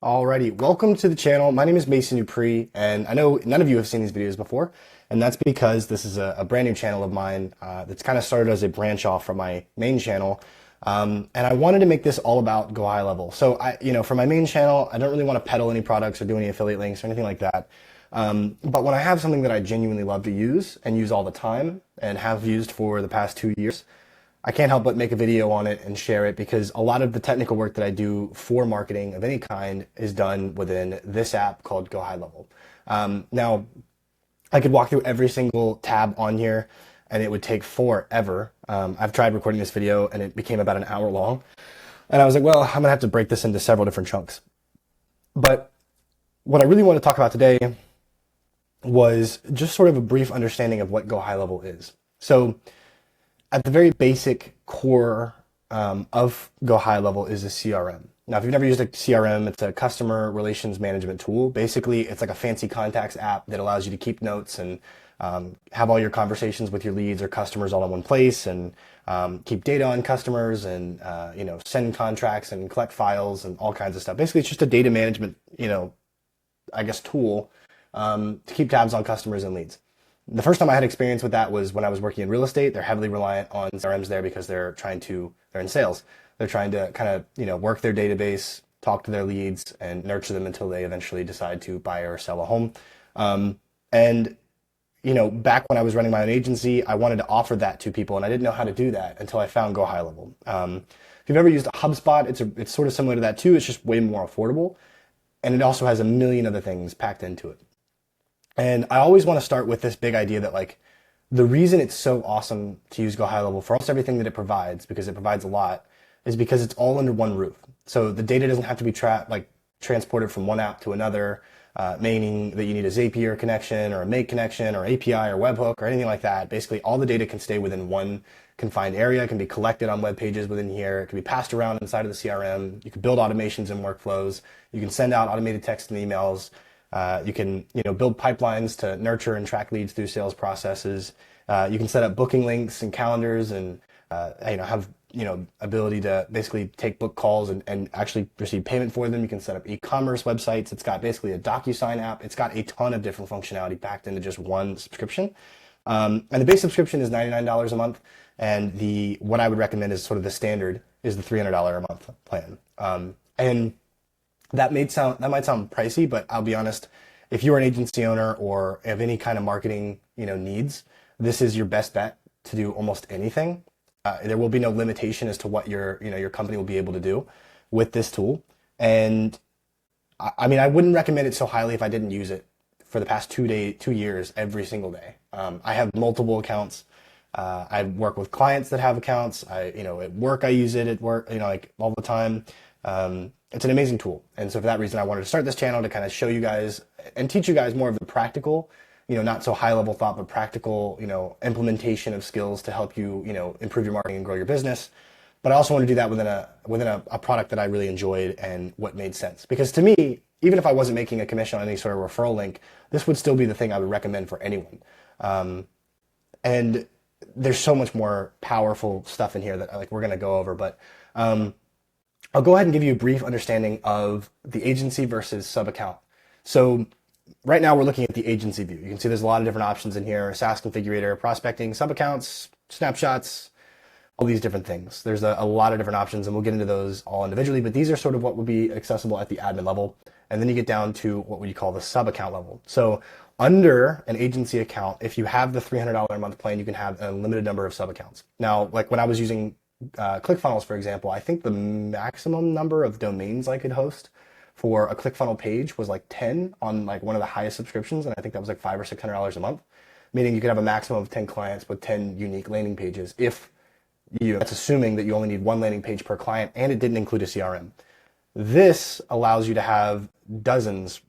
Alrighty, welcome to the channel. My name is Mason Dupree, and I know none of you have seen these videos before, and that's because this is a brand new channel of mine that's kind of started as a branch off from my main channel. And I wanted to make this all about GoHighLevel. So for my main channel, I don't really want to peddle any products or do any affiliate links or anything like that. But when I have something that I genuinely love to use and use all the time and have used for the past 2 years, I can't help but make a video on it and share it because a lot of the technical work that I do for marketing of any kind is done within this app called GoHighLevel. Now, I could walk through every single tab on here and it would take forever. I've tried recording this video and it became about an hour long. And I was like, well, I'm gonna have to break this into several different chunks. But what I really want to talk about today was just sort of a brief understanding of what GoHighLevel is. So at the very basic core of GoHighLevel is a CRM. Now, if you've never used a CRM, it's a customer relations management tool. Basically, it's like a fancy contacts app that allows you to keep notes and have all your conversations with your leads or customers all in one place, and keep data on customers, and send contracts and collect files and all kinds of stuff. Basically, it's just a data management, tool to keep tabs on customers and leads. The first time I had experience with that was when I was working in real estate. They're heavily reliant on CRMs there because they're in sales. They're trying to kind of, work their database, talk to their leads, and nurture them until they eventually decide to buy or sell a home. Back when I was running my own agency, I wanted to offer that to people, and I didn't know how to do that until I found GoHighLevel. If you've ever used a HubSpot, it's sort of similar to that too. It's just way more affordable, and it also has a million other things packed into it. And I always want to start with this big idea that the reason it's so awesome to use GoHighLevel for almost everything that it provides, because it provides a lot, is because it's all under one roof. So the data doesn't have to be transported from one app to another, meaning that you need a Zapier connection or a Make connection or API or webhook or anything like that. Basically, all the data can stay within one confined area. It can be collected on web pages within here. It can be passed around inside of the CRM. You can build automations and workflows. You can send out automated text and emails. You can, build pipelines to nurture and track leads through sales processes. You can set up booking links and calendars, and have ability to basically take book calls and actually receive payment for them. You can set up e-commerce websites. It's got basically a DocuSign app. It's got a ton of different functionality packed into just one subscription. And the base subscription is $99 a month, and what I would recommend is sort of the standard is the $300 a month plan. And that might sound pricey, but I'll be honest, if you're an agency owner or have any kind of marketing, needs, this is your best bet to do almost anything. There will be no limitation as to what your company will be able to do with this tool. And I wouldn't recommend it so highly if I didn't use it for the past 2 years, every single day. I have multiple accounts. I work with clients that have accounts. At work, I use it at work, all the time. It's an amazing tool. And so for that reason, I wanted to start this channel to kind of show you guys and teach you guys more of the practical, not so high level thought, but practical, implementation of skills to help you, improve your marketing and grow your business. But I also want to do that within a product that I really enjoyed and what made sense. Because to me, even if I wasn't making a commission on any sort of referral link, this would still be the thing I would recommend for anyone. And there's so much more powerful stuff in here that we're going to go over, but I'll go ahead and give you a brief understanding of the agency versus sub account. So right now we're looking at the agency view. You can see there's a lot of different options in here: SaaS configurator, prospecting, sub accounts, snapshots, all these different things. There's a lot of different options, and we'll get into those all individually, but these are sort of what would be accessible at the admin level. And then you get down to what we call the sub account level. So under an agency account, if you have the $300 a month plan, you can have a limited number of sub accounts. Now, when I was using ClickFunnels, for example, I think the maximum number of domains I could host for a ClickFunnels page was 10 on one of the highest subscriptions, and I think that was $500 or $600 a month, meaning you could have a maximum of 10 clients with 10 unique landing pages. That's assuming that you only need one landing page per client, and it didn't include a CRM. This allows you to have hundreds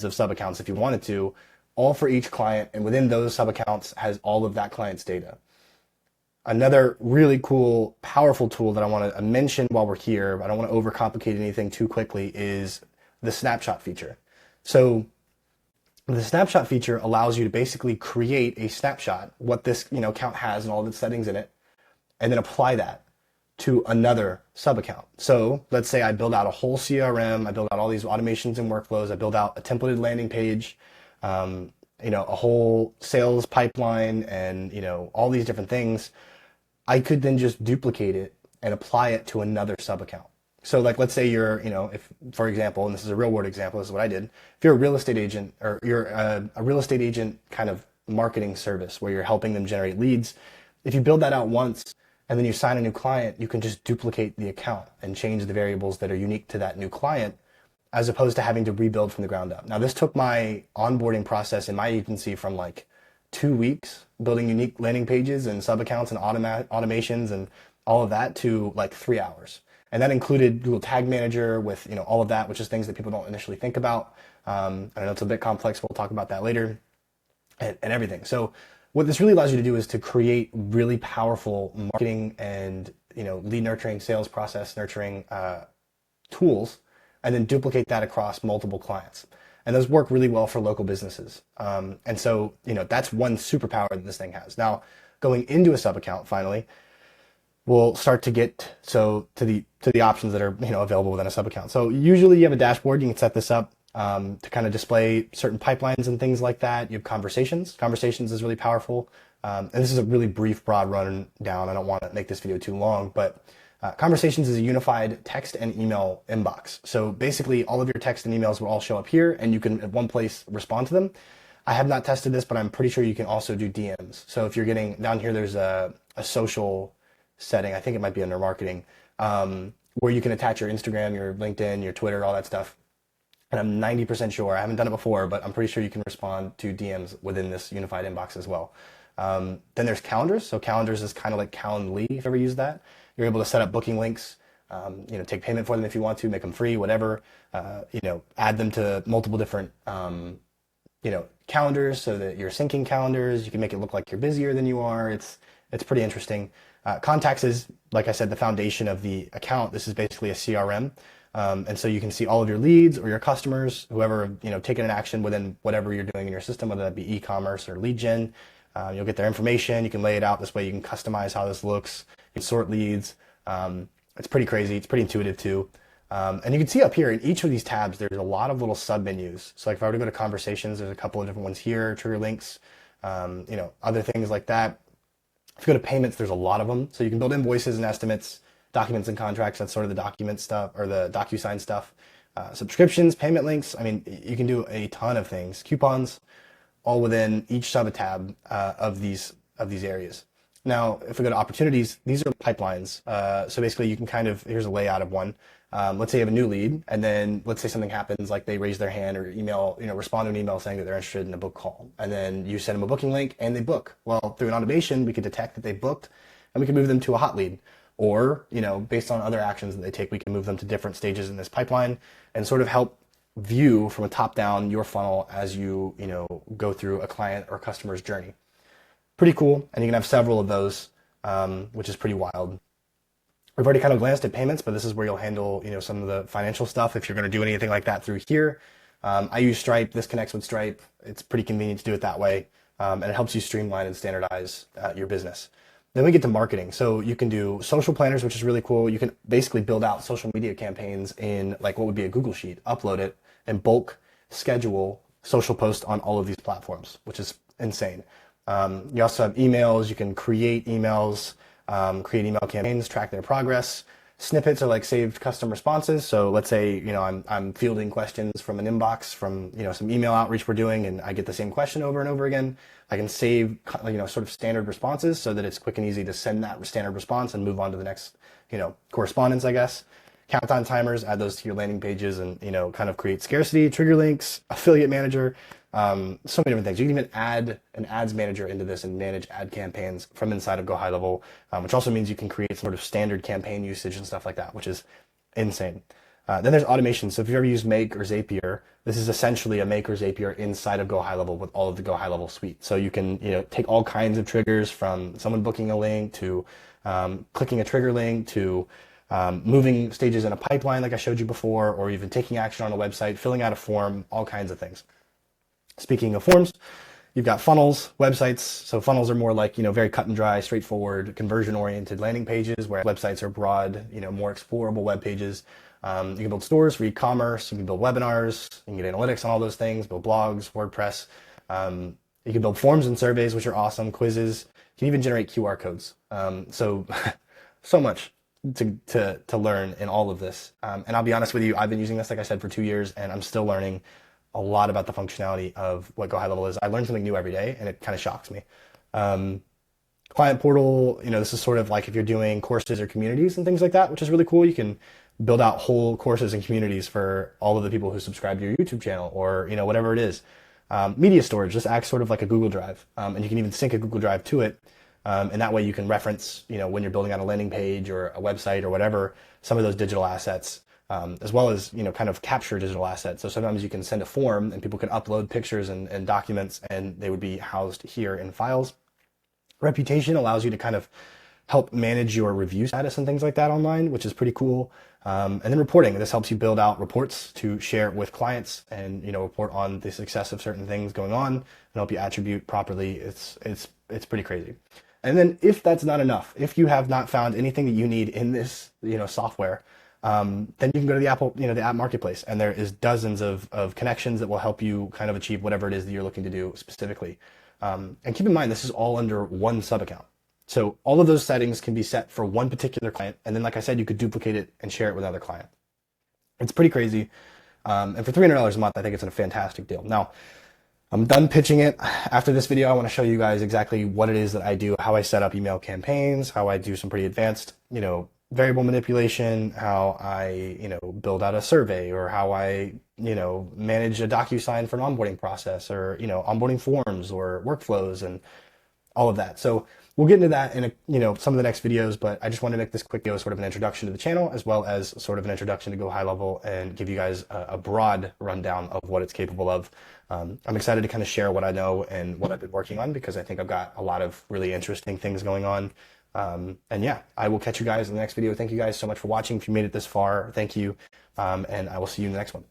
of sub accounts if you wanted to, all for each client, and within those sub accounts has all of that client's data. Another really cool, powerful tool that I want to mention while we're here, but I don't want to overcomplicate anything too quickly, is the snapshot feature. So the snapshot feature allows you to basically create a snapshot, what this account has and all of its settings in it, and then apply that to another sub account. So let's say I build out a whole CRM, I build out all these automations and workflows, I build out a templated landing page, a whole sales pipeline, and all these different things. I could then just duplicate it and apply it to another sub account. So like, let's say you're, if, for example, and this is a real world example, this is what I did. If you're a real estate agent, or you're a real estate agent kind of marketing service where you're helping them generate leads, if you build that out once and then you sign a new client, you can just duplicate the account and change the variables that are unique to that new client, as opposed to having to rebuild from the ground up. Now, this took my onboarding process in my agency from like 2 weeks, building unique landing pages and sub accounts and automations and all of that, to like 3 hours. And that included Google Tag Manager with all of that, which is things that people don't initially think about. I know it's a bit complex. We'll talk about that later, and everything. So what this really allows you to do is to create really powerful marketing and lead nurturing, sales process nurturing tools, and then duplicate that across multiple clients. And those work really well for local businesses. And so that's one superpower that this thing has. Now, going into a sub account, finally, we'll start to get to the options that are available within a sub account. So usually you have a dashboard. You can set this up to kind of display certain pipelines and things like that. You have conversations. Conversations is really powerful. And this is a really brief, broad rundown. I don't want to make this video too long, but conversations is a unified text and email inbox. So basically all of your text and emails will all show up here, and you can at one place respond to them. I have not tested this, but I'm pretty sure you can also do DMs. So if you're getting down here, there's a social setting, I think it might be under marketing, where you can attach your Instagram, your LinkedIn, your Twitter, all that stuff. And I'm 90% sure, I haven't done it before, but I'm pretty sure you can respond to DMs within this unified inbox as well. Then there's calendars. So calendars is kind of like Calendly, if you've ever used that. You're able to set up booking links, take payment for them if you want to, make them free, whatever, add them to multiple different, calendars so that you're syncing calendars. You can make it look like you're busier than you are. It's pretty interesting. Contacts is, like I said, the foundation of the account. This is basically a CRM. And so you can see all of your leads or your customers, whoever, taken an action within whatever you're doing in your system, whether that be e-commerce or lead gen. You'll get their information. You can lay it out this way. You can customize how this looks. You can sort leads. It's pretty crazy. It's pretty intuitive too. And you can see up here in each of these tabs, there's a lot of little sub menus. So like if I were to go to conversations, there's a couple of different ones here, trigger links, other things like that. If you go to payments, there's a lot of them. So you can build invoices and estimates, documents and contracts. That's sort of the document stuff, or the DocuSign stuff. Subscriptions, payment links. I mean, you can do a ton of things. Coupons, all within each sub-tab of these areas. Now, if we go to opportunities, these are pipelines. So basically, you can here's a layout of one. Let's say you have a new lead, and then let's say something happens, like they raise their hand or email, respond to an email saying that they're interested in a book call, and then you send them a booking link and they book. Well, through an automation, we could detect that they booked, and we can move them to a hot lead. Or, based on other actions that they take, we can move them to different stages in this pipeline and sort of help view from a top down your funnel as you, go through a client or customer's journey. Pretty cool. And you can have several of those, which is pretty wild. We've already kind of glanced at payments, but this is where you'll handle, some of the financial stuff if you're going to do anything like that through here. I use Stripe. This connects with Stripe. It's pretty convenient to do it that way. And it helps you streamline and standardize your business. Then we get to marketing. So you can do social planners, which is really cool. You can basically build out social media campaigns in like what would be a Google Sheet, upload it, and bulk schedule social posts on all of these platforms, which is insane. You also have emails. You can create emails, create email campaigns, track their progress. Snippets are like saved custom responses. So let's say, I'm fielding questions from an inbox from, some email outreach we're doing, and I get the same question over and over again. I can save, sort of standard responses so that it's quick and easy to send that standard response and move on to the next, correspondence, I guess. Countdown timers, add those to your landing pages and, kind of create scarcity, trigger links, affiliate manager, so many different things. You can even add an ads manager into this and manage ad campaigns from inside of GoHighLevel, which also means you can create sort of standard campaign usage and stuff like that, which is insane. Then there's automation. So if you've ever used Make or Zapier, this is essentially a Make or Zapier inside of GoHighLevel with all of the GoHighLevel suite. So you can, take all kinds of triggers from someone booking a link to clicking a trigger link to moving stages in a pipeline like I showed you before, or even taking action on a website, filling out a form, all kinds of things. Speaking of forms, You've got funnels, websites. So funnels are more like, very cut and dry, straightforward, conversion-oriented landing pages, where websites are broad, more explorable web pages. You can build stores for e-commerce. You can build webinars. You can get analytics on all those things, build blogs, WordPress. You can build forms and surveys, which are awesome, quizzes. You can even generate QR codes. So, so much to learn in all of this. And I'll be honest with you, I've been using this, like I said, for 2 years, and I'm still learning a lot about the functionality of what GoHighLevel is. I learn something new every day, and it kind of shocks me. Client portal, this is sort of like if you're doing courses or communities and things like that, which is really cool. You can build out whole courses and communities for all of the people who subscribe to your YouTube channel, or whatever it is. Media storage, this acts sort of like a Google Drive, and you can even sync a Google Drive to it. And that way you can reference, when you're building out a landing page or a website or whatever, some of those digital assets, as well as, kind of capture digital assets. So sometimes you can send a form and people can upload pictures and documents, and they would be housed here in files. Reputation allows you to kind of help manage your review status and things like that online, which is pretty cool. And then reporting, this helps you build out reports to share with clients and, report on the success of certain things going on and help you attribute properly. It's pretty crazy. And then if that's not enough, if you have not found anything that you need in this, software, then you can go to the Apple, the app marketplace, and there is dozens of connections that will help you kind of achieve whatever it is that you're looking to do specifically. And keep in mind, this is all under one sub account. So all of those settings can be set for one particular client. And then, like I said, you could duplicate it and share it with another client. It's pretty crazy. And for $300 a month, I think it's a fantastic deal. Now, I'm done pitching it. After this video, I want to show you guys exactly what it is that I do, how I set up email campaigns, how I do some pretty advanced, variable manipulation, how I, build out a survey, or how I, manage a DocuSign for an onboarding process, or, onboarding forms or workflows and all of that. So we'll get into that in some of the next videos, but I just want to make this quick video sort of an introduction to the channel, as well as sort of an introduction to GoHighLevel, and give you guys a broad rundown of what it's capable of. I'm excited to kind of share what I know and what I've been working on, because I think I've got a lot of really interesting things going on. And yeah, I will catch you guys in the next video. Thank you guys so much for watching. If you made it this far, thank you. And I will see you in the next one.